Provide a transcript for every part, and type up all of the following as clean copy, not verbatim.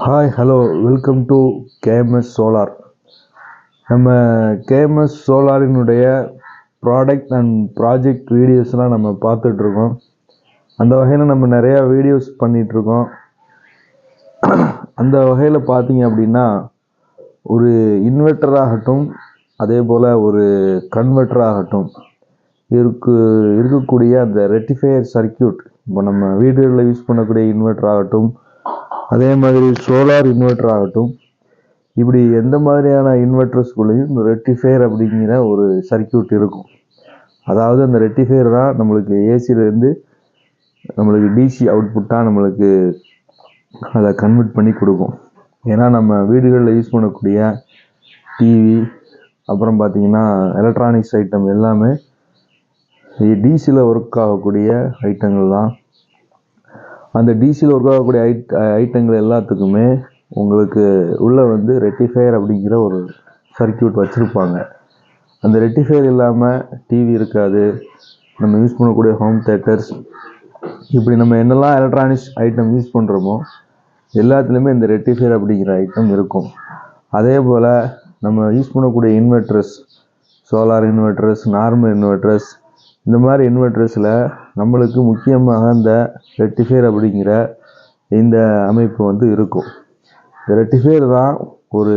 Hi hello welcome to KMS solar. நம்ம KMS சோலாரினுடைய product and project வீடியோஸ்லாம் நம்ம பார்த்துட்ருக்கோம். அந்த வகையில் நம்ம நிறையா வீடியோஸ் பண்ணிகிட்ருக்கோம். அந்த வகையில் பார்த்தீங்க அப்படின்னா ஒரு இன்வெர்ட்டர் ஆகட்டும், அதே போல் ஒரு கன்வெர்ட்டர் ஆகட்டும், இருக்கக்கூடிய அந்த ரெக்டிஃபையர் சர்க்கியூட், இப்போ நம்ம வீடுகளில் யூஸ் பண்ணக்கூடிய இன்வெர்ட்டர் ஆகட்டும், அதே மாதிரி சோலார் இன்வெர்ட்டர் ஆகட்டும், இப்படி எந்த மாதிரியான இன்வெர்ட்டர்ஸ்குள்ளேயும் இந்த ரெக்டிஃபையர் அப்படிங்கிற ஒரு சர்க்கியூட் இருக்கும். அதாவது அந்த ரெக்டிஃபையர் தான் நம்மளுக்கு ஏசியிலேருந்து நம்மளுக்கு டிசி அவுட்புட்டாக நம்மளுக்கு அதை கன்வெர்ட் பண்ணி கொடுக்கும். ஏன்னா நம்ம வீடுகளில் யூஸ் பண்ணக்கூடிய டிவி, அப்புறம் பார்த்திங்கன்னா எலக்ட்ரானிக்ஸ் ஐட்டம் எல்லாமே டிசியில் ஒர்க் ஆகக்கூடிய ஐட்டங்கள் தான். அந்த டிசியில் ஒர்க் ஆகக்கூடிய ஐட்டங்கள் எல்லாத்துக்குமே உங்களுக்கு உள்ளே வந்து ரெக்டிஃபையர் அப்படிங்கிற ஒரு சர்க்கியூட் வச்சுருப்பாங்க. அந்த ரெக்டிஃபையர் இல்லாமல் டிவி இருக்காது. நம்ம யூஸ் பண்ணக்கூடிய ஹோம் தியேட்டர்ஸ், இப்படி நம்ம என்னெல்லாம் எலக்ட்ரானிக்ஸ் ஐட்டம் யூஸ் பண்ணுறோமோ எல்லாத்துலேயுமே இந்த ரெக்டிஃபையர் அப்படிங்கிற ஐட்டம் இருக்கும். அதே போல் நம்ம யூஸ் பண்ணக்கூடிய inverters, solar inverters, normal inverters, இந்த மாதிரி இன்வெர்ட்டர்ஸில் நம்மளுக்கு முக்கியமாக இந்த ரெக்டிஃபையர் அப்படிங்கிற இந்த அமைப்பு வந்து இருக்கும். இந்த ரெக்டிஃபையர் தான் ஒரு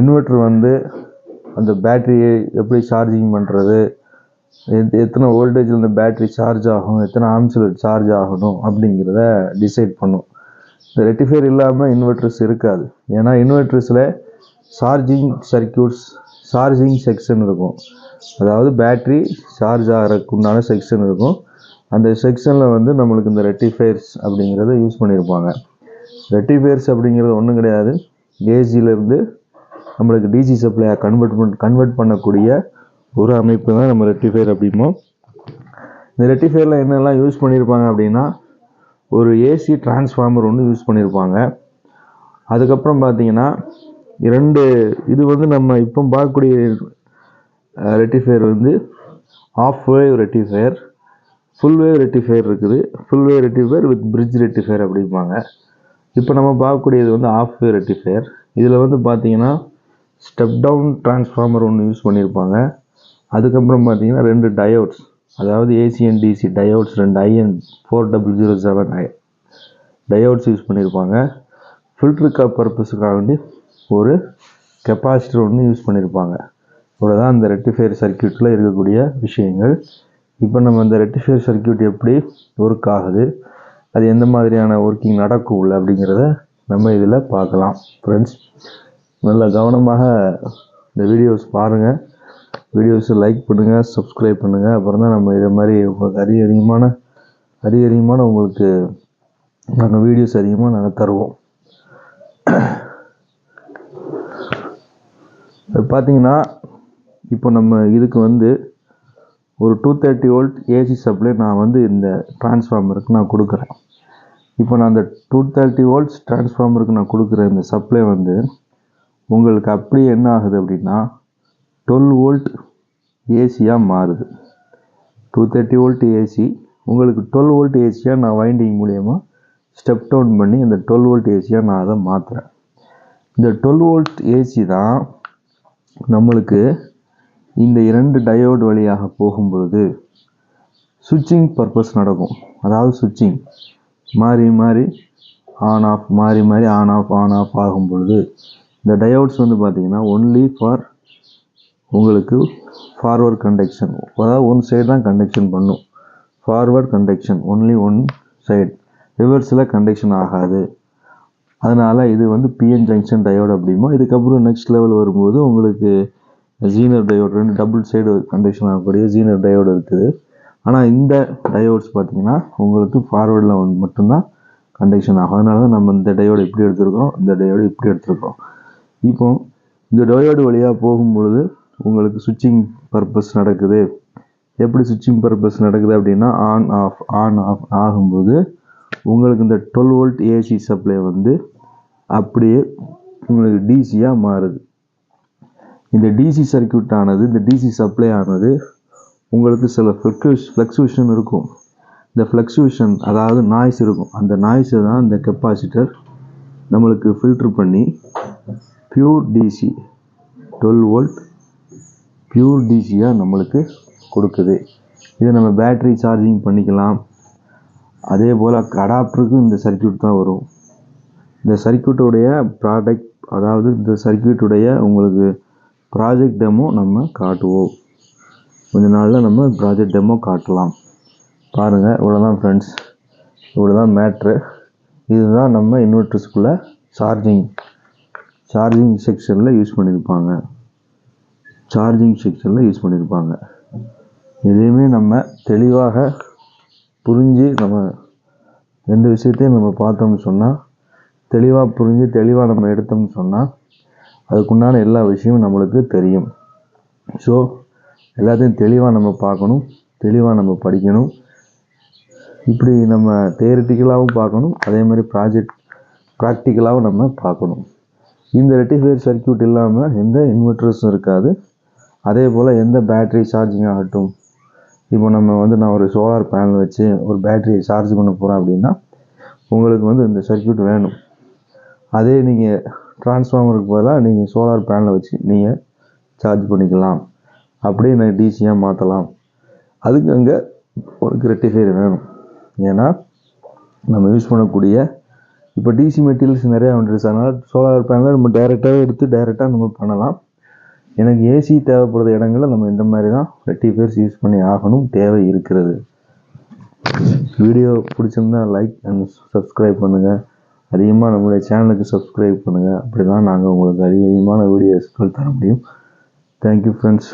இன்வெர்ட்டர் வந்து அந்த பேட்டரியை எப்படி சார்ஜிங் பண்ணுறது, எத்தனை வோல்டேஜில் இந்த பேட்டரி சார்ஜ் ஆகும், எத்தனை ஆம்ஸில் சார்ஜ் ஆகணும் அப்படிங்கிறத டிசைட் பண்ணும். இந்த ரெக்டிஃபையர் இல்லாமல் இன்வெர்ட்டர்ஸ் இருக்காது. ஏன்னா இன்வெர்ட்டர்ஸில் சார்ஜிங் சர்க்கியூட்ஸ், சார்ஜிங் செக்ஷன் இருக்கும். அதாவது பேட்ரி சார்ஜ் ஆகிறதுக்கு உண்டான செக்ஷன் இருக்கும். அந்த செக்ஷனில் வந்து நம்மளுக்கு இந்த ரெக்டிஃபையர்ஸ் அப்படிங்கிறத யூஸ் பண்ணியிருப்பாங்க. ரெக்டிஃபையர்ஸ் அப்படிங்கிறது ஒன்றும் கிடையாது, ஏசியிலேருந்து நம்மளுக்கு டிசி சப்ளையாக கன்வெர்ட் பண்ணக்கூடிய ஒரு அமைப்பு தான் நம்ம ரெக்டிஃபையர் அப்படிம்போம். இந்த ரெக்டிஃபையரில் என்னெல்லாம் யூஸ் பண்ணியிருப்பாங்க அப்படின்னா, ஒரு ஏசி டிரான்ஸ்ஃபார்மர் ஒன்று யூஸ் பண்ணியிருப்பாங்க. அதுக்கப்புறம் பார்த்தீங்கன்னா இது வந்து நம்ம இப்போ பார்க்கக்கூடிய ரெக்டிஃபையர் வந்து half wave rectifier, full wave rectifier இருக்குது. Full wave rectifier with bridge rectifier அப்படிம்பாங்க. இப்போ நம்ம பார்க்கக்கூடியது வந்து ஆஃப் வேவ் ரெக்டிஃபையர். இதில் வந்து பார்த்தீங்கன்னா ஸ்டெப் டவுன் டிரான்ஸ்ஃபார்மர் ஒன்று யூஸ் பண்ணியிருப்பாங்க. அதுக்கப்புறம் பார்த்தீங்கன்னா 2 டயோட்ஸ், அதாவது AC and DC diodes, 2 IN 4007 diodes use பண்ணியிருப்பாங்க. ஃபில்டர் கப் பர்பஸுக்காக வேண்டி ஒரு கெப்பாசிட்டர் ஒன்று யூஸ் பண்ணியிருப்பாங்க. இவ்வளோதான் இந்த ரெக்டிஃபையர் சர்க்கியூட்டில் இருக்கக்கூடிய விஷயங்கள். இப்போ நம்ம இந்த ரெக்டிஃபையர் சர்க்கியூட் எப்படி ஒர்க் ஆகுது, அது எந்த மாதிரியான ஒர்க்கிங் நடக்கும் அப்படிங்கிறத நம்ம இதில் பார்க்கலாம். ஃப்ரெண்ட்ஸ், நல்லா கவனமாக இந்த வீடியோஸ் பாருங்கள். வீடியோஸை லைக் பண்ணுங்கள், சப்ஸ்கிரைப் பண்ணுங்கள். அப்புறம் தான் நம்ம இதை மாதிரி உங்களுக்கு அதிகமான உங்களுக்கு நாங்கள் வீடியோஸ் அதிகமாக நாங்கள் தருவோம். பார்த்தீங்கன்னா இப்போ நம்ம இதுக்கு வந்து ஒரு 230 வோல்ட் ஏசி சப்ளை நான் வந்து இந்த டிரான்ஸ்ஃபார்மருக்கு நான் கொடுக்குறேன். இப்போ நான் அந்த 230 வோல்ட்ஸ் டிரான்ஸ்ஃபார்மருக்கு நான் கொடுக்குற இந்த சப்ளை வந்து உங்களுக்கு அப்படியே என்ன ஆகுது அப்படின்னா 12 வோல்ட் ஏசியாக மாறுது. 230 வோல்ட் ஏசி உங்களுக்கு 12 வோல்ட் ஏசியாக நான் வைண்டிங் மூலயமா ஸ்டெப் டவுன் பண்ணி இந்த 12 வோல்ட் ஏசியாக நான் அதை மாற்றுறேன். இந்த 12 வோல்ட் ஏசி தான் நம்மளுக்கு இந்த 2 டயோடு வழியாக போகும்பொழுது சுவிட்சிங் பர்பஸ் நடக்கும். அதாவது சுவிட்சிங் மாறி ஆன் ஆஃப், மாறி ஆன் ஆஃப் ஆகும் பொழுது இந்த டயோட்ஸ் வந்து பார்த்திங்கன்னா ஒன்லி ஃபார் உங்களுக்கு ஃபார்வர்ட் கண்டக்ஷன், அதாவது ஒன் சைடு தான் கண்டக்ஷன் பண்ணும். Forward conduction only one side, ரிவர்ஸில் கண்டக்ஷன் ஆகாது. அதனால் இது வந்து பிஎன் ஜங்ஷன் டயோடு அப்படிமோ. இதுக்கப்புறம் நெக்ஸ்ட் லெவல் வரும்போது உங்களுக்கு Zener diode, 2 double side conduction ஆகக்கூடிய ஜீனர் டயோடு இருக்குது. ஆனால் இந்த டயோட்ஸ் பார்த்திங்கன்னா உங்களுக்கு ஃபார்வர்டில் மட்டும்தான் கண்டக்ஷன் ஆகும். அதனால தான் நம்ம இந்த டயோடு இப்படி எடுத்துருக்கோம், இந்த டயோடு இப்படி எடுத்துருக்கோம். இப்போ இந்த டயோடு வழியாக போகும்பொழுது உங்களுக்கு சுவிட்சிங் பர்பஸ் நடக்குது. எப்படி சுவிட்சிங் பர்பஸ் நடக்குது அப்படின்னா ஆன் ஆஃப் ஆகும்போது உங்களுக்கு இந்த 12 வோல்ட் ஏசி சப்ளை வந்து அப்படியே உங்களுக்கு டிசியாக மாறுது. இந்த டிசி சர்க்கியூட் ஆனது, இந்த டிசி சப்ளை ஆனது உங்களுக்கு சில ஃப்ளக்சுவேஷன் இருக்கும். இந்த ஃப்ளக்சுவேஷன் அதாவது நாய்ஸ் இருக்கும், அந்த நாய்ஸை தான் இந்த கெப்பாசிட்டர் நம்மளுக்கு ஃபில்ட்ரு பண்ணி பியூர் டிசி 12 வோல்ட் பியூர் டிசியாக நம்மளுக்கு கொடுக்குது. இதை நம்ம பேட்ரி சார்ஜிங் பண்ணிக்கலாம். அதே போல் அடாப்டருக்கும் இந்த சர்க்யூட் தான் வரும். இந்த சர்க்யூட்டுடைய ப்ராடக்ட், அதாவது இந்த சர்க்யூட்டுடைய உங்களுக்கு ப்ராஜெக்ட் டெமோ நம்ம காட்டுவோம். கொஞ்ச நாளில் நம்ம ப்ராஜெக்ட் டெமோ காட்டலாம். பாருங்கள், இவ்வளோதான் ஃப்ரெண்ட்ஸ், இவ்வளோதான் மேட்ரு. இதுதான் நம்ம இன்வெர்டர்ஸ்குள்ளே சார்ஜிங் செக்ஷனில் யூஸ் பண்ணியிருப்பாங்க. எதையுமே நம்ம தெளிவாக புரிஞ்சு நம்ம எந்த விஷயத்தையும் நம்ம பார்த்தோம்னு சொன்னால், தெளிவாக புரிஞ்சு தெளிவாக நம்ம எடுத்தோம்னு சொன்னால் அதுக்குண்டான எல்லா விஷயமும் நம்மளுக்கு தெரியும். ஸோ எல்லாத்தையும் தெளிவாக நம்ம பார்க்கணும், தெளிவாக நம்ம படிக்கணும். இப்படி நம்ம தியரிட்டிக்கலாகவும் பார்க்கணும், அதே மாதிரி ப்ராக்டிக்கலாகவும் நம்ம பார்க்கணும். இந்த ரெக்டிஃபையர் சர்க்யூட் இல்லாமல் எந்த இன்வெர்டர்ஸும் இருக்காது. அதே போல் எந்த பேட்ரி சார்ஜிங் ஆகட்டும், இப்போ நான் ஒரு சோலார் பேனல் வச்சு ஒரு பேட்டரியை சார்ஜ் பண்ண போகிறேன் அப்படின்னா உங்களுக்கு இந்த சர்க்யூட் வேணும். அதே நீங்கள் டிரான்ஸ்ஃபார்மருக்கு பதிலாக நீங்கள் சோலார் பேனலை வச்சு நீங்கள் சார்ஜ் பண்ணிக்கலாம், அப்படியே நான் டிசியாக மாற்றலாம். அதுக்கு அங்கே உங்களுக்கு ரெக்டிஃபையர் வேணும். ஏன்னா நம்ம யூஸ் பண்ணக்கூடிய இப்போ டிசி மெட்டீரியல்ஸ் நிறையா வந்துடுச்சு. அதனால் சோலார் பேனலை நம்ம டைரெக்டாக நம்ம பண்ணலாம். எனக்கு ஏசி தேவைப்படுற இடங்களில் நம்ம இந்த மாதிரி தான் ரெக்டிஃபையர்ஸ் யூஸ் பண்ணி ஆகணும், தேவை இருக்கிறது. வீடியோ பிடிச்சிருந்தா லைக் அண்ட் சப்ஸ்கிரைப் பண்ணுங்கள். அதிகமாக நம்மளுடைய சேனலுக்கு சப்ஸ்கிரைப் பண்ணுங்கள். அப்படி தான் நாங்கள் உங்களுக்கு அதிகமான வீடியோஸ்கள் தர முடியும். Thank you friends.